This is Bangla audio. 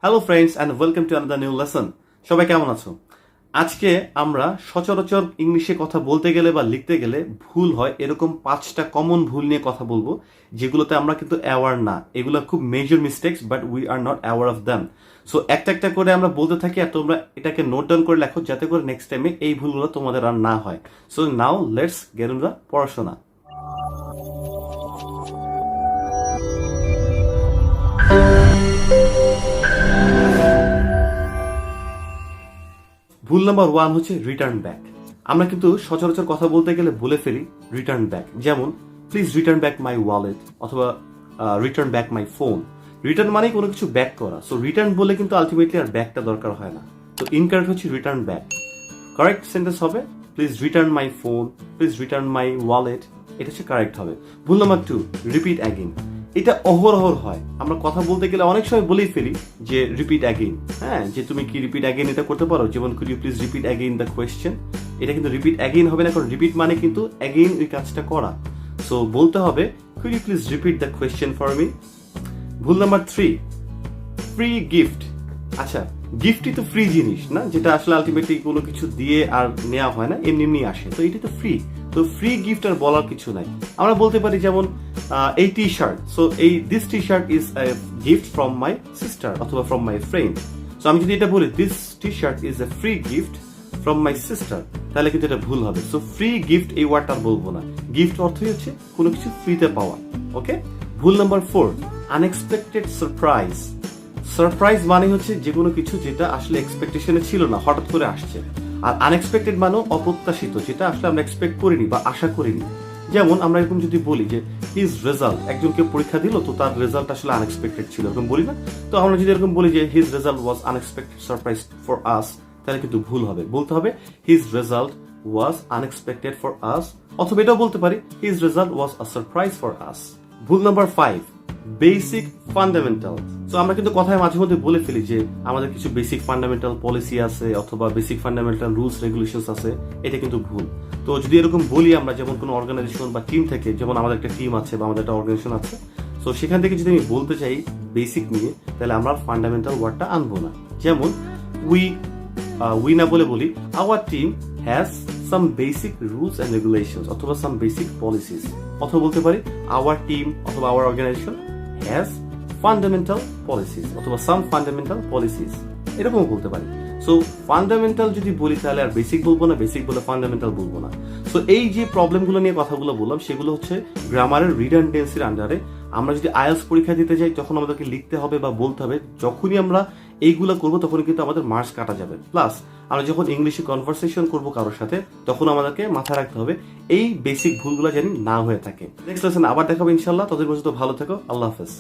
Hello friends and welcome to another new lesson. সবাই কেমন আছো? আজকে আমরা সচরাচর ইংলিশে কথা বলতে গেলে বা লিখতে গেলে ভুল হয় এরকম 5টা কমন ভুল নিয়ে কথা বলবো, যেগুলোতে আমরা কিন্তু অ্যাওয়ার না। এগুলো খুব major mistakes, but we are not aware of them. So একটা একটা করে আমরা বলতে থাকি আর তোমরা এটাকে নোট ডাউন করে লেখো, যাতে করে নেক্সট টাইমে এই ভুলগুলো তোমাদের আর না হয়। So now let's get in the পড়াশোনা। ভুল নাম্বার 1 হচ্ছে রিটার্ন ব্যাক। আমরা কিন্তু সচরাচর কথা বলতে গেলে বলে ফেলি রিটার্ন ব্যাক, যেমন please return back my wallet অথবা return back my phone. Return মানে কোনো কিছু ব্যাক করা। সো রিটার্ন বলে কিন্তু আলটিমেটলি আর ব্যাকটা দরকার হয় না। তো ইনকারেক্ট হচ্ছে রিটার্ন ব্যাক। কারেক্ট সেন্টেন্স হবে please return my phone, please return my wallet. এটা হচ্ছে কারেক্ট হবে। ভুল নাম্বার 2 রিপিট অ্যাগেইন। এটা অহরহ হয়। আমরা কথা বলতে গেলে অনেক সময় বলেই ফেলি যে রিপিট অ্যাগেইন। হ্যাঁ, যে তুমি কি রিপিট অ্যাগেইন এটা করতে পারো, যেমন could you please repeat again the question. এটা কিন্তু রিপিট অ্যাগেইন হবে না, কারণ রিপিট মানে কিন্তু অ্যাগেইন ওই কাজটা করা। সো বলতে হবে could you please repeat the question for me. ভুল নাম্বার 3 ফ্রি গিফট। আচ্ছা, গিফটই তো ফ্রি জিনিস না, যেটা আসলে আলটিমেটলি কোনো কিছু দিয়ে আর নেওয়া হয় না, এমনি এমনি আসে। তো এটি তো ফ্রি। তো ফ্রি গিফট আর বলার কিছু নাই। আমরা বলতে পারি যেমন এই টি শার্ট, সো এই this T shirt is a gift from my sister অথবা ফ্রম মাই ফ্রেন্ড। সো আমি যদি এটা বলি this T shirt is a free gift from my sister, তাহলে কিন্তু এটা ভুল হবে। সো ফ্রি গিফট এই ওয়ার্ডটা বলবো না। গিফট অর্থই হচ্ছে কোনো কিছু ফ্রিতে পাওয়া। ওকে। ভুল নাম্বার 4 আনএক্সপেক্টেড সারপ্রাইজ। সারপ্রাইজ মানে হচ্ছে যে কোনো কিছু যেটা আসলে এক্সপেকটেশনে ছিল না, হঠাৎ করে আসছে। আর আনএক্সপেক্টেড মানে অপ্রত্যাশিত, যেটা আসলে আমরা এক্সপেক্ট করিনি বা আশা করিনি। যেমন আমরা এরকম যদি বলি যে হিজ রেজাল্ট, একজনকে পরীক্ষা দিল তো তার রেজাল্ট আসলে আনএক্সপেক্টেড ছিল, এরকম বলি না? তো আমরা যদি এরকম বলি যে his result was unexpected surprise for us, তাহলে কিন্তু ভুল হবে। বলতে হবে his result was unexpected for us, অথবা এটাও বলতে পারি his result was a surprise for us. ভুল নাম্বার 5 বেসিক ফান্ডামেন্টাল। সো আমরা কিন্তু কথায় মাঝে মধ্যে বলে ফেলি যে আমাদের কিছু বেসিক ফান্ডামেন্টাল পলিসি আছে অথবা বেসিক ফান্ডামেন্টাল রুলস রেগুলেশনস আছে। এটা কিন্তু ভুল। তো যদি এরকম বলি আমরা, যেমন কোনো অর্গানাইজেশন বা টিম থেকে, যেমন আমাদের একটা টিম আছে বা আমাদের একটা অর্গানাইজেশন আছে, সো সেখান থেকে যদি আমি বলতে চাই বেসিক নিয়ে, তাহলে আমরা ফান্ডামেন্টাল ওয়ার্ডটা আনবো না। যেমন উই না বলে বলি our team has some basic rules and regulations অথবা সাম বেসিক পলিসিস। অথবা বলতে পারি আওয়ার টিম অথবা our organization has fundamental policies অথবা সাম ফান্ডামেন্টাল পলিসিস, এরকমও বলতে পারি। সো ফান্ডামেন্টাল যদি বলি তাহলে আর বেসিক বলবো না, বেসিক বলে ফান্ডামেন্টাল বলবো না। সো এই যে প্রবলেমগুলো নিয়ে কথাগুলো বললাম, সেগুলো হচ্ছে গ্রামারের রিডান্ডেন্সির আন্ডারে। আমরা যদি আইএলটিএস পরীক্ষা দিতে যাই তখন আমাদেরকে লিখতে হবে বা বলতে হবে। যখনই আমরা এইগুলো করবো তখন কিন্তু আমাদের মার্কস কাটা যাবে। প্লাস আমরা যখন ইংলিশে কনভারসেশন করবো কারোর সাথে, তখন আমাদেরকে মাথায় রাখতে হবে এই বেসিক ভুলগুলো যেন না হয়ে থাকে। নেক্সট লেসন আবার দেখাবো ইনশাল্লাহ। ততদিন পর্যন্ত ভালো থেকো। আল্লাহ হাফেজ।